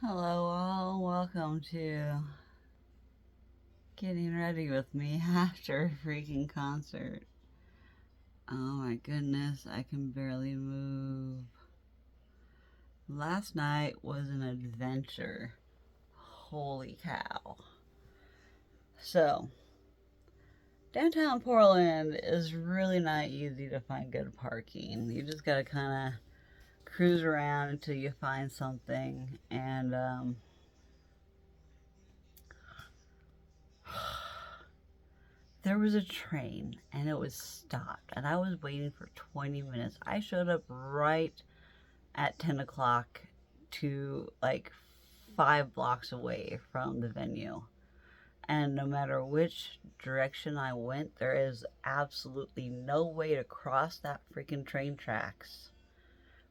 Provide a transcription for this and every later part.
Hello all, welcome to getting ready with me after a freaking concert. Oh my goodness, I can barely move. Last night was an adventure. Holy cow. So, downtown Portland is really not easy to find good parking. You just gotta kind of cruise around until you find something, and there was a train and it was stopped and I was waiting for 20 minutes. I showed up right at 10 o'clock to like 5 blocks away from the venue. And no matter which direction I went, there is absolutely no way to cross that freaking train tracks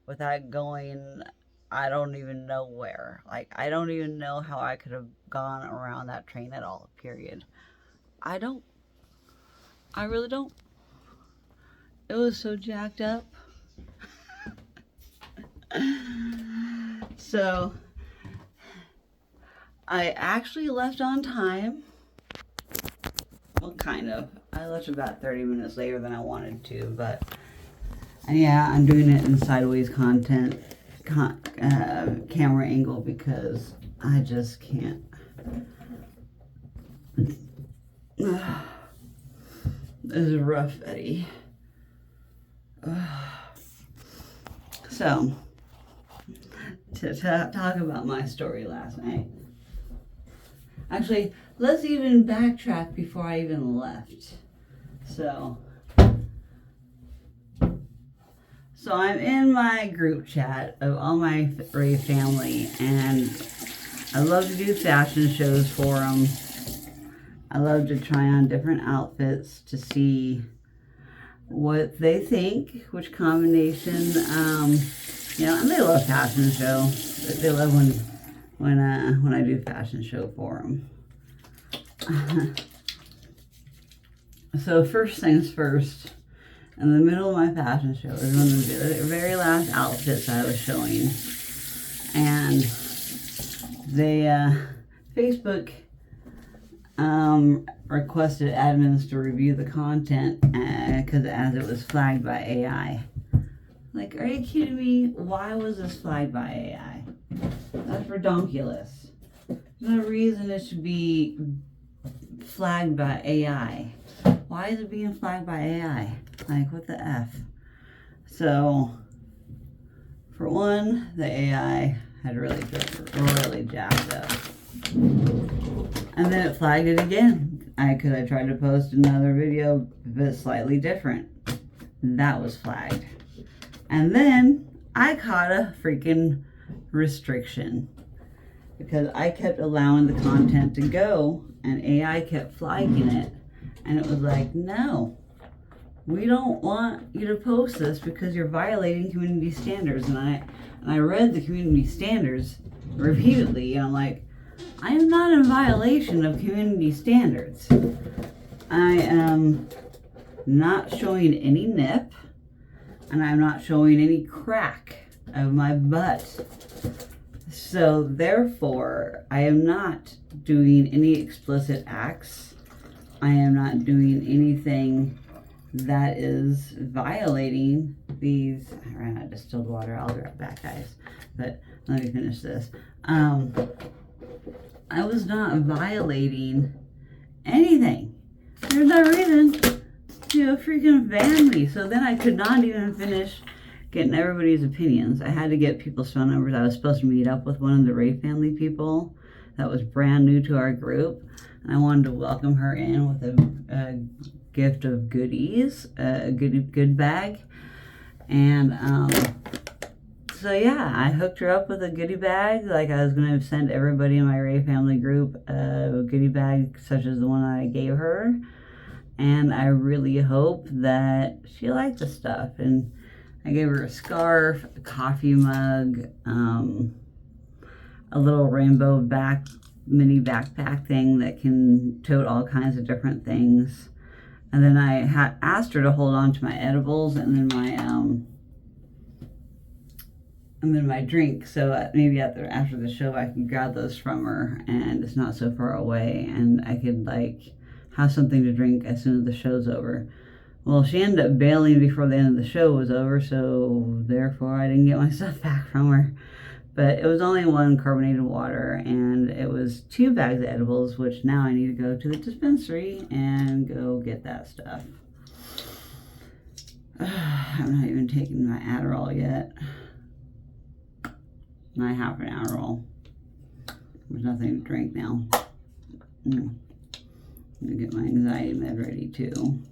without going, I don't even know where. Like, I don't even know how I could have gone around that train at all, period. I don't. I really don't. It was so jacked up. So, I actually left on time. Well, kind of. I left about 30 minutes later than I wanted to, but yeah, I'm doing it in sideways camera angle because I just can't. This is rough, Eddie. So, to talk about my story last night. Actually, let's even backtrack before I even left. So I'm in my group chat of all my rave family, and I love to do fashion shows for them. I love to try on different outfits to see what they think, which combination, and they love fashion show. They love when I do fashion show for them. So first things first, in the middle of my fashion show is one of the very last outfits I was showing, and they Facebook requested admins to review the content because as it was flagged by AI. Like, are you kidding me? Why was this flagged by AI? That's redonkulous. There's no reason it should be flagged by AI. Why is it being flagged by AI? Like, what the F? So, for one, the AI had really jacked up. And then it flagged it again. I tried to post another video, but slightly different. That was flagged. And then I caught a freaking restriction because I kept allowing the content to go and AI kept flagging it. And it was like, no, we don't want you to post this because you're violating community standards. And I read the community standards repeatedly, and I'm like, I am not in violation of community standards. I am not showing any nip, and I'm not showing any crack of my butt. So therefore, I am not doing any explicit acts. I am not doing anything that is violating these. I ran out of distilled water. I'll be right back, guys. But let me finish this. I was not violating anything. There's no reason to freaking ban me. So then I could not even finish getting everybody's opinions. I had to get people's phone numbers. I was supposed to meet up with one of the Ray family people that was brand new to our group. And I wanted to welcome her in with a gift of goodies, a good bag. And so yeah, I hooked her up with a goodie bag. Like, I was going to send everybody in my Ray family group a goodie bag such as the one I gave her. And I really hope that she liked the stuff. And I gave her a scarf, a coffee mug, a little rainbow mini backpack thing that can tote all kinds of different things. And then I had asked her to hold on to my edibles and then my I'm in my drink, so maybe after the show I can grab those from her, and it's not so far away, and I could like have something to drink as soon as the show's over. Well, she ended up bailing before the end of the show was over, so therefore I didn't get my stuff back from her. But it was only 1 carbonated water, and it was 2 bags of edibles, which now I need to go to the dispensary and go get that stuff. I'm not even taking my Adderall yet. Not half an Adderall. There's nothing to drink now. I'm gonna get my anxiety med ready too.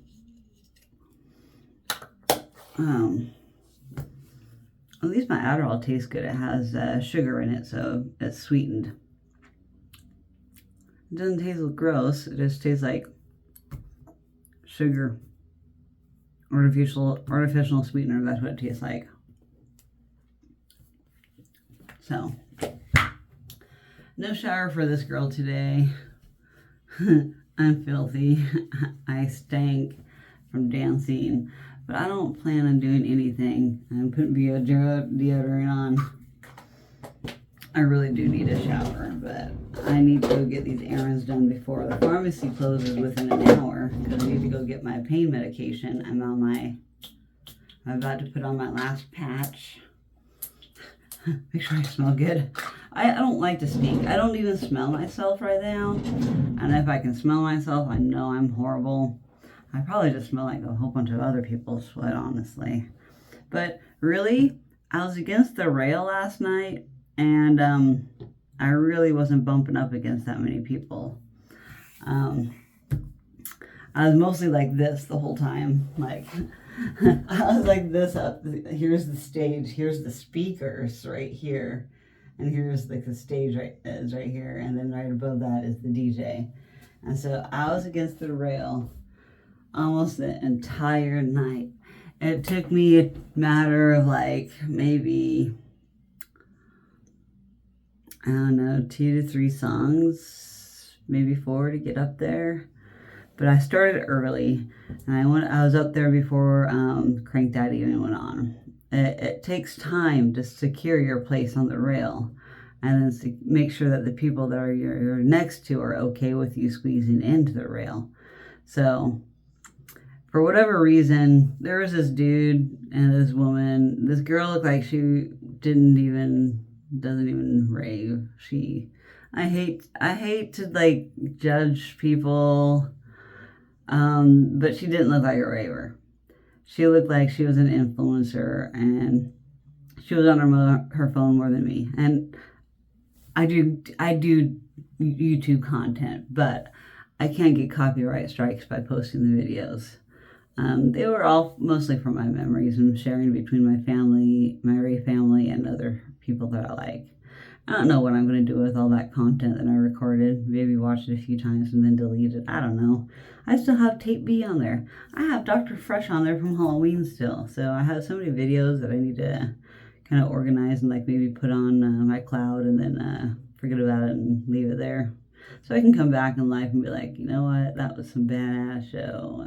At least my Adderall tastes good. It has sugar in it, so it's sweetened. It doesn't taste gross. It just tastes like sugar. Artificial sweetener. That's what it tastes like. So, no shower for this girl today. I'm filthy. I stank from dancing. But I don't plan on doing anything. I'm putting deodorant on. I really do need a shower, but I need to go get these errands done before the pharmacy closes within an hour, because I need to go get my pain medication. I'm about to put on my last patch. Make sure I smell good. I don't like to stink. I don't even smell myself right now. And if I can smell myself, I know I'm horrible. I probably just smell like a whole bunch of other people's sweat, honestly. But really, I was against the rail last night, and I really wasn't bumping up against that many people. I was mostly like this the whole time. Like, I was like this up. Here's the stage. Here's the speakers right here. And here's like the stage is right here. And then right above that is the DJ. And so I was against the rail almost the entire night. It took me a matter of like maybe, I don't know, 2 to 3 songs, maybe 4 to get up there. But I started early, and I was up there before Crankdat even went on. It takes time to secure your place on the rail, and then make sure that the people that you're next to are okay with you squeezing into the rail. So, for whatever reason, there was this dude and this woman. This girl looked like she doesn't even rave. I hate to like judge people, but she didn't look like a raver. She looked like she was an influencer, and she was on her phone more than me. And I do YouTube content, but I can't get copyright strikes by posting the videos. They were all mostly from my memories and sharing between my family, my Ray family, and other people that I like. I don't know what I'm going to do with all that content that I recorded. Maybe watch it a few times and then delete it. I don't know. I still have Tape B on there. I have Dr. Fresh on there from Halloween still. So I have so many videos that I need to kind of organize and like maybe put on my cloud and then forget about it and leave it there. So I can come back in life and be like, you know what, that was some badass show.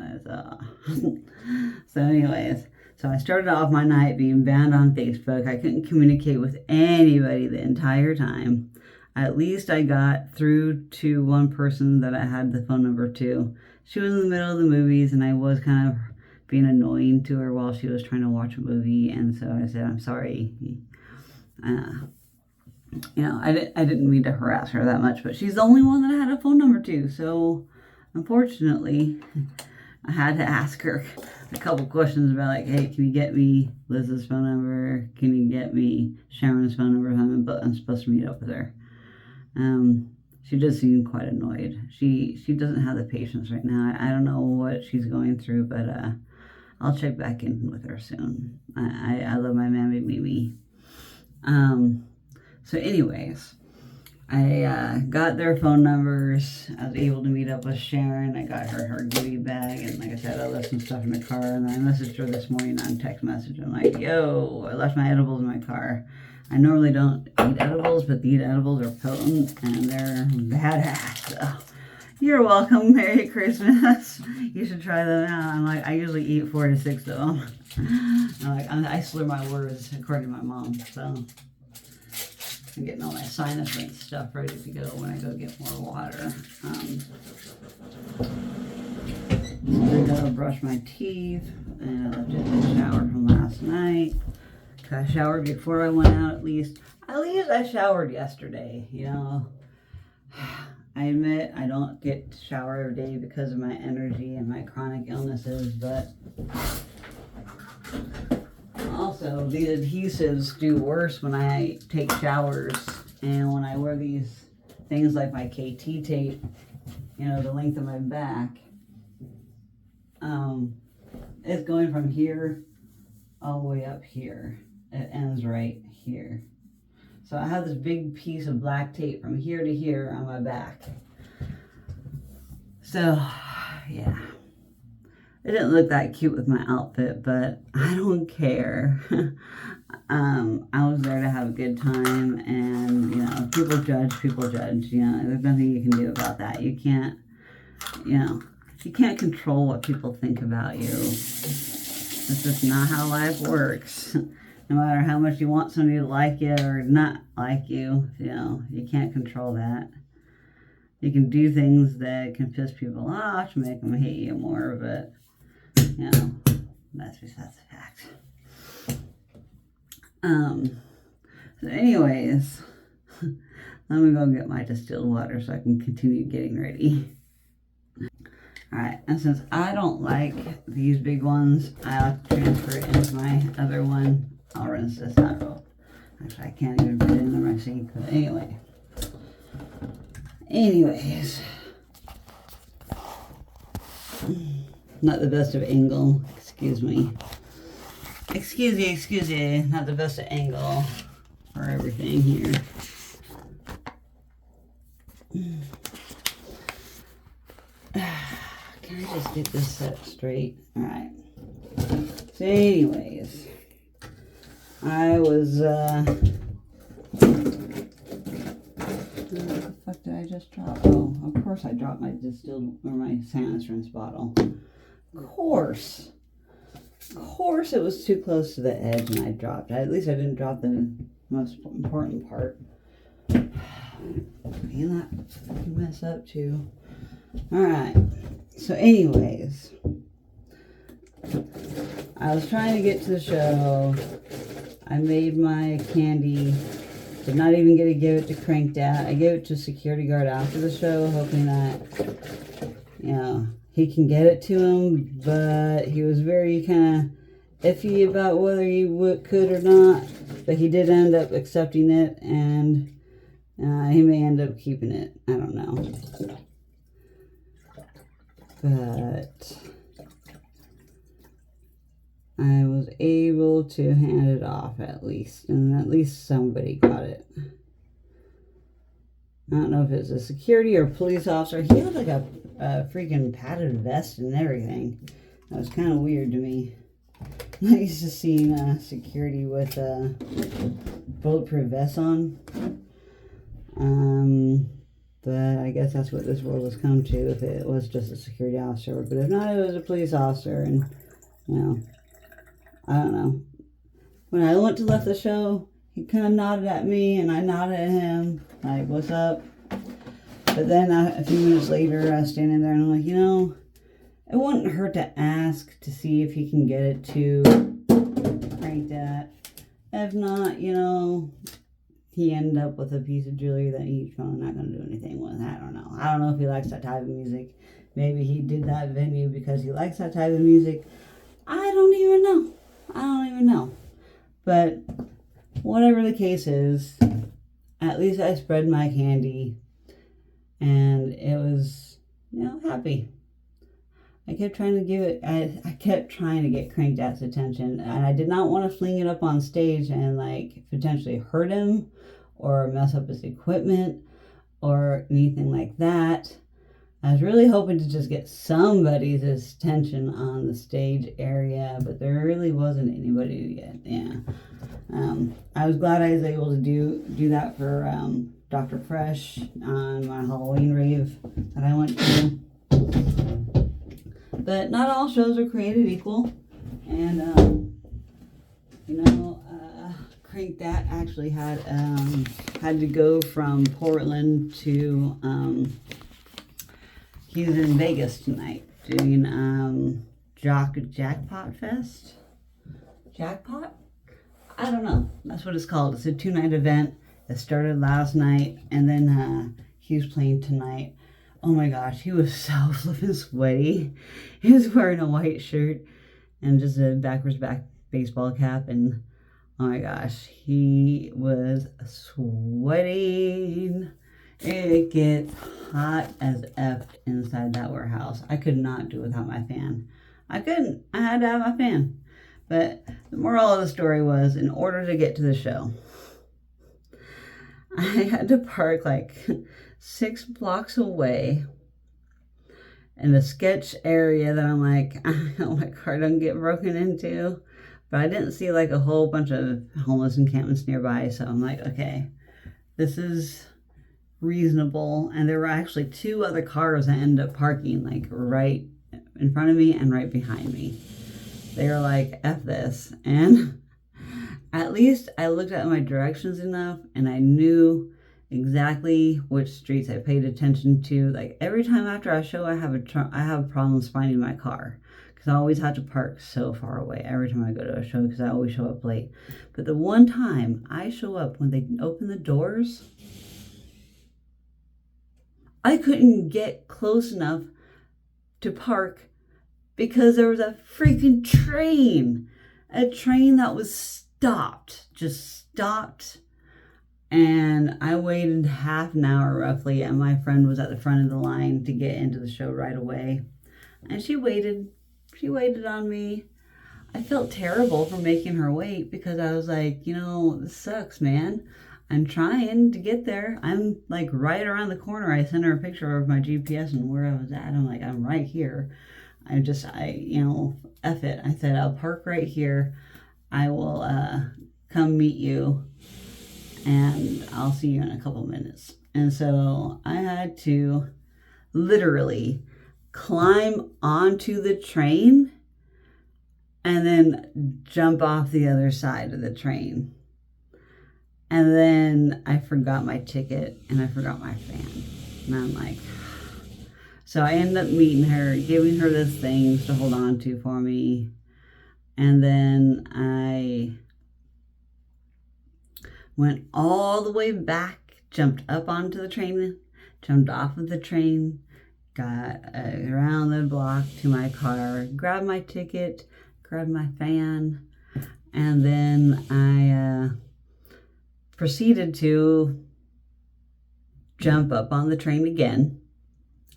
So anyways, so I started off my night being banned on Facebook. I couldn't communicate with anybody the entire time. At least I got through to one person that I had the phone number to. She was in the middle of the movies, and I was kind of being annoying to her while she was trying to watch a movie. And so I said, I'm sorry. I didn't mean to harass her that much, but she's the only one that I had a phone number to. So, unfortunately, I had to ask her a couple questions about like, hey, can you get me Liz's phone number? Can you get me Sharon's phone number? I'm supposed to meet up with her. She does seem quite annoyed. She doesn't have the patience right now. I don't know what she's going through, but I'll check back in with her soon. I love my mammy Mimi. So anyways, I got their phone numbers. I was able to meet up with Sharon. I got her goodie bag, and like I said, I left some stuff in the car, and then I messaged her this morning on text message. I'm like, yo, I left my edibles in my car. I normally don't eat edibles, but these edibles are potent, and they're badass. So You're welcome. Merry Christmas. You should try them out. I'm like, I usually eat 4 to 6 of them. I slur my words according to my mom. So I'm getting all my sinus rinse stuff ready to go when I go get more water. I gotta brush my teeth, and I left it in the shower from last night. I showered before I went out at least. At least I showered yesterday, you know. I admit I don't get to shower every day because of my energy and my chronic illnesses, but also these adhesives do worse when I take showers and when I wear these things like my KT tape, you know, the length of my back. It's going from here all the way up here. It ends right here. So I have this big piece of black tape from here to here on my back. So, yeah. It didn't look that cute with my outfit, but I don't care. I was there to have a good time, and, you know, people judge, you know, there's nothing you can do about that. You can't, you know, you can't control what people think about you. It's just not how life works. No matter how much you want somebody to like you or not like you, you know, you can't control that. You can do things that can piss people off to make them hate you more, but, you know, that's besides the fact. So anyways, let me go get my distilled water so I can continue getting ready. Alright, and since I don't like these big ones, I'll transfer it into my other one. I'll rinse this out. Actually, I can't even put it in my sink, but anyway. Anyways. Not the best of angle. Excuse me. Excuse you. Not the best of angle for everything here. Can I just get this set straight? Alright. So anyways. I was, what the fuck did I just drop? Oh, of course I dropped my distilled, or my sinus rinse bottle. Of course it was too close to the edge and I dropped it. At least I didn't drop the most important part. Man, that fucking mess up too. Alright, so anyways, I was trying to get to the show. I made my candy. Did not even get to give it to Crankdat. I gave it to a security guard after the show, hoping that, you know, he can get it to him. But he was very kind of iffy about whether he could or not. But he did end up accepting it, and he may end up keeping it. I don't know. But I was able to hand it off at least, and at least somebody got it. I don't know if it's a security or police officer. He had like a freaking padded vest and everything. That was kind of weird to me. I'm not used to seeing security with bulletproof vests on. But I guess that's what this world has come to, if it was just a security officer. But if not, it was a police officer, and, you know, I don't know. When I went to left the show, he kind of nodded at me, and I nodded at him, like, what's up? But then a few minutes later, I was standing there, and I'm like, you know, it wouldn't hurt to ask to see if he can get it to Crankdat. If not, you know, he ended up with a piece of jewelry that he's probably not going to do anything with. I don't know. I don't know if he likes that type of music. Maybe he did that venue because he likes that type of music. I don't even know. But whatever the case is, at least I spread my candy, and it was, you know, happy. I kept trying to give it, I kept trying to get Crankdat's attention, and I did not want to fling it up on stage and, like, potentially hurt him or mess up his equipment or anything like that. I was really hoping to just get somebody's attention on the stage area, but there really wasn't anybody yet. Yeah. I was glad I was able to do that for Dr. Fresh on my Halloween rave that I went to. But not all shows are created equal. And, Crankdat actually had to go from Portland to, he's in Vegas tonight doing Jackpot Fest. Jackpot? I don't know. That's what it's called. It's a 2-night event. It started last night, and then he was playing tonight. Oh my gosh, he was so flippin' sweaty. He was wearing a white shirt and just a backwards back baseball cap, and oh my gosh, he was sweating. It gets hot as F inside that warehouse. I could not do it without my fan. I couldn't. I had to have my fan. But the moral of the story was, in order to get to the show, I had to park like 6 blocks away in a sketch area that I'm like, I hope my car don't get broken into. But I didn't see like a whole bunch of homeless encampments nearby. So I'm like, okay, this is reasonable. And there were actually 2 other cars that ended up parking like right in front of me and right behind me. They were like, F this. And at least I looked at my directions enough and I knew exactly which streets I paid attention to. Like every time after a show, I have problems finding my car because I always have to park so far away every time I go to a show because I always show up late. But the one time I show up when they open the doors, I couldn't get close enough to park because there was a freaking train. A train that was just stopped. And I waited half an hour roughly, and my friend was at the front of the line to get into the show right away. And she waited on me. I felt terrible for making her wait because I was like, this sucks, man. I'm trying to get there. I'm like right around the corner. I sent her a picture of my GPS and where I was at. I'm like, I'm right here. F it. I said, I'll park right here. I will come meet you and I'll see you in a couple minutes. And so I had to literally climb onto the train and then jump off the other side of the train. And then I forgot my ticket and I forgot my fan. And I'm like, so I ended up meeting her, giving her this things to hold on to for me. And then I went all the way back, jumped up onto the train, jumped off of the train, got around the block to my car, grabbed my ticket, grabbed my fan, and then I proceeded to jump up on the train again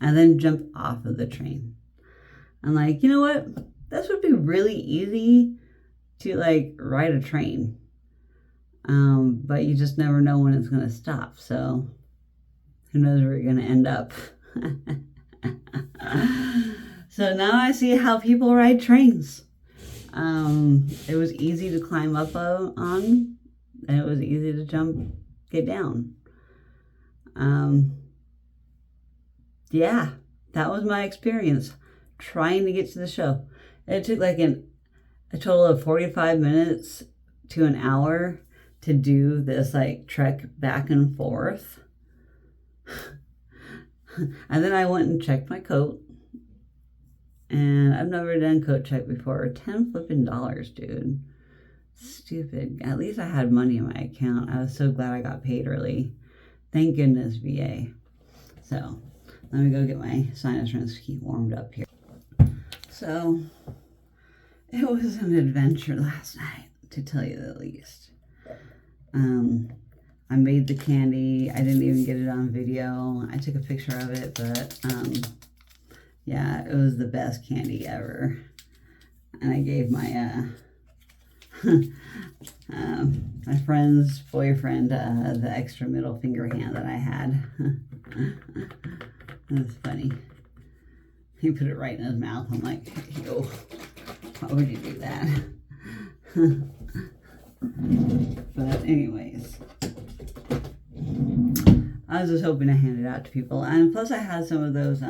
and then jump off of the train. I'm like, you know what? This would be really easy to like ride a train. But you just never know when it's going to stop. So who knows where you're going to end up. So now I see how people ride trains. It was easy to climb up on, and it was easy to get down. Yeah, that was my experience trying to get to the show. It took like a total of 45 minutes to an hour to do this like trek back and forth. And then I went and checked my coat. And I've never done coat check before. $10 flipping, dude. Stupid. At least I had money in my account. I was so glad I got paid early. Thank goodness, VA. So, let me go get my sinus rinse keep warmed up here. So, it was an adventure last night, to tell you the least. I made the candy. I didn't even get it on video. I took a picture of it, but yeah, it was the best candy ever. And I gave my my friend's boyfriend the extra middle finger hand that I had. It was funny. He put it right in his mouth. I'm like, yo, why would you do that? But anyways, I was just hoping to hand it out to people. And plus I had some of those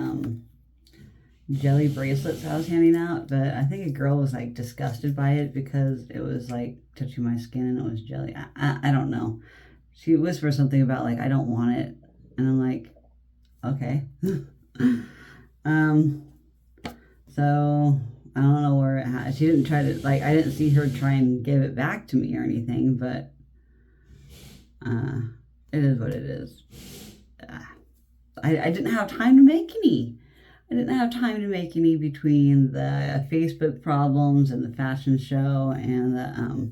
jelly bracelets I was handing out, but I think a girl was like disgusted by it because it was like touching my skin and it was jelly. I don't know. She whispered something about like, I don't want it. And I'm like, okay. So I don't know where it had. She didn't try to, like, I didn't see her try and give it back to me or anything, but it is what it is. I didn't have time to make any. I didn't have time to make any between the Facebook problems and the fashion show and the,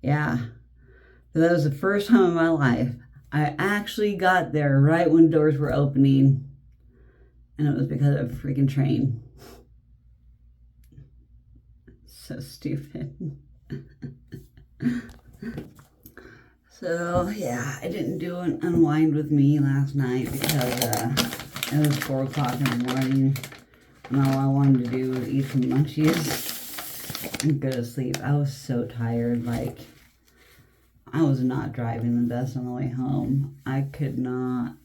yeah. So that was the first time in my life I actually got there right when doors were opening, and it was because of a freaking train. So stupid. So yeah, I didn't do an unwind with me last night because it was 4 o'clock in the morning and all I wanted to do was eat some munchies and go to sleep. I was so tired. Like, I was not driving the best on the way home. I could not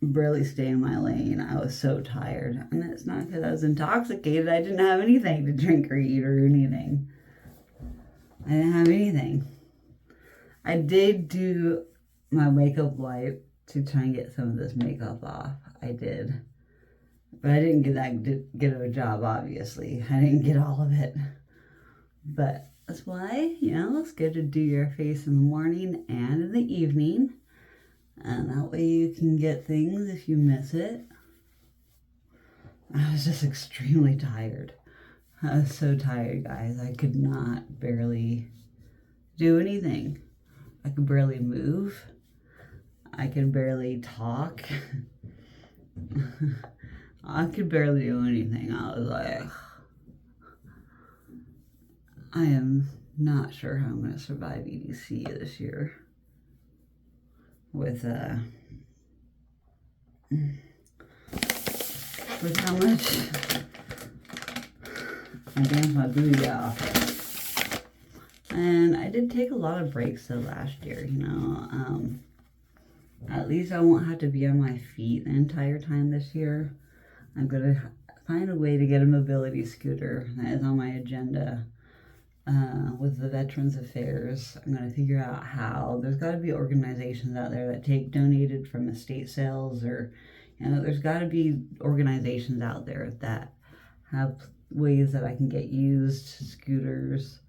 barely stay in my lane. I was so tired. And it's not because I was intoxicated. I didn't have anything to drink or eat or anything. I didn't have anything. I did do my makeup wipe to try and get some of this makeup off. I did. But I didn't get a job, obviously. I didn't get all of it. But that's why, you know, it's good to do your face in the morning and in the evening. And that way you can get things if you miss it. I was just extremely tired. I was so tired, guys. I could not barely do anything. I could barely move. I could barely talk. I could barely do anything. I was like, I am not sure how I'm going to survive EDC this year. With how much I danced my booty off. And I did take a lot of breaks though last year, you know. At least I won't have to be on my feet the entire time this year. I'm going to find a way to get a mobility scooter. That is on my agenda. With the Veterans Affairs, I'm going to figure out how. There's got to be organizations out there that take donated from estate sales, or, you know, there's got to be organizations out there that have ways that I can get used scooters,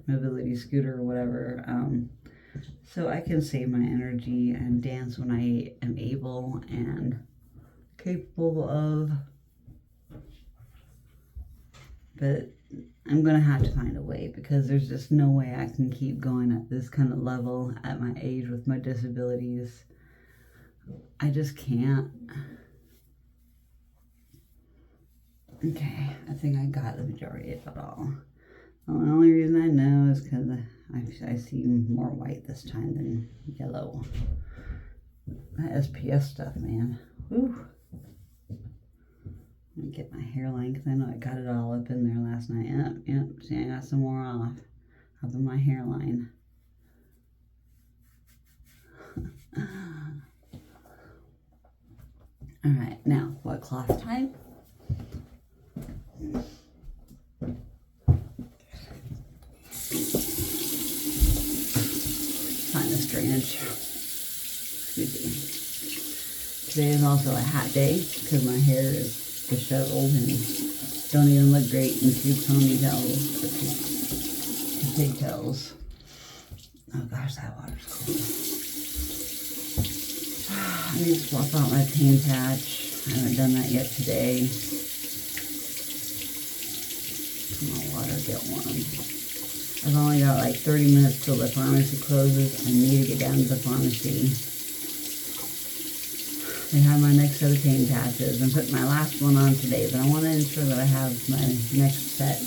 mobility scooter or whatever, so I can save my energy and dance when I am able and capable of. But I'm going to have to find a way, because there's just no way I can keep going at this kind of level at my age with my disabilities. I just can't. Okay, I think I got the majority of it all. Well, the only reason I know is because I see more white this time than yellow. That SPS stuff, man. Whew. Let me get my hairline, because I know I got it all up in there last night. Yep. See, I got some more off of my hairline. Alright, now, what cloth time? Find this drainage. Excuse me. Today is also a hat day, because my hair is disheveled and don't even look great in 2 ponytails or 2 pigtails. Oh gosh, that water's cold. I need to swap out my paint patch. I haven't done that yet today. Come on, water, get warm. I've only got like 30 minutes till the pharmacy closes. I need to get down to the pharmacy. They have my next set of paint patches. I'm putting my last one on today, but I want to ensure that I have my next set.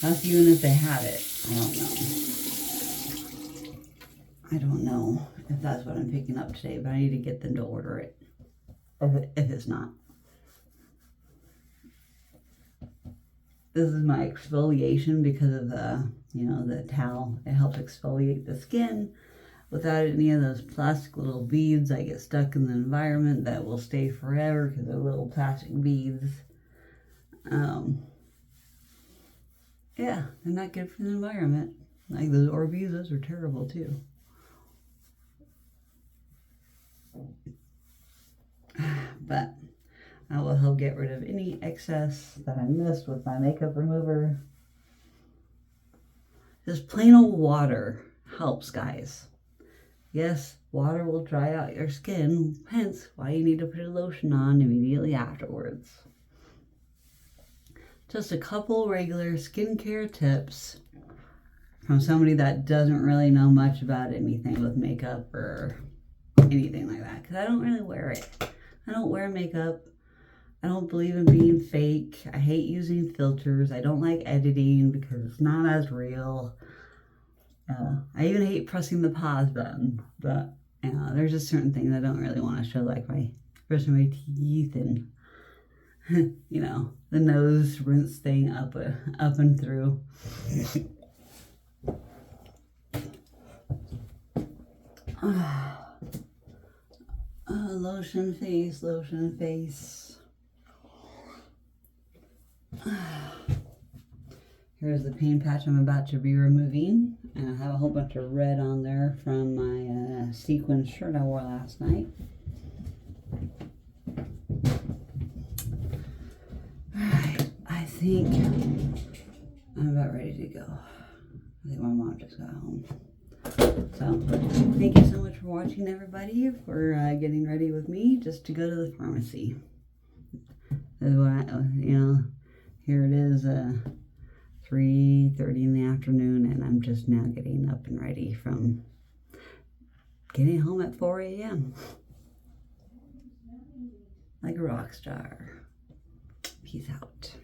That's even if they have it. I don't know. I don't know if that's what I'm picking up today, but I need to get them to order it. if it's not. This is my exfoliation because of the, the towel. It helps exfoliate the skin without any of those plastic little beads that get stuck in the environment that will stay forever because they're little plastic beads. Yeah, they're not good for the environment. Like those Orbeez, those are terrible too. But I will help get rid of any excess that I missed with my makeup remover. Just plain old water helps, guys. Yes, water will dry out your skin, hence why you need to put a lotion on immediately afterwards. Just a couple regular skincare tips from somebody that doesn't really know much about anything with makeup or anything like that, because I don't really wear it. I don't wear makeup. I don't believe in being fake. I hate using filters. I don't like editing because it's not as real. I even hate pressing the pause button, but there's just certain things I don't really want to show, like brushing my teeth and the nose rinse thing up and through. Lotion face. Here's the pain patch I'm about to be removing, and I have a whole bunch of red on there from my sequin shirt I wore last night. Alright, I think I'm about ready to go. I think my mom just got home. So, thank you so much for watching, everybody, for getting ready with me just to go to the pharmacy. Here it is, 3:30 in the afternoon, and I'm just now getting up and ready from getting home at 4 a.m. Like a rock star. Peace out.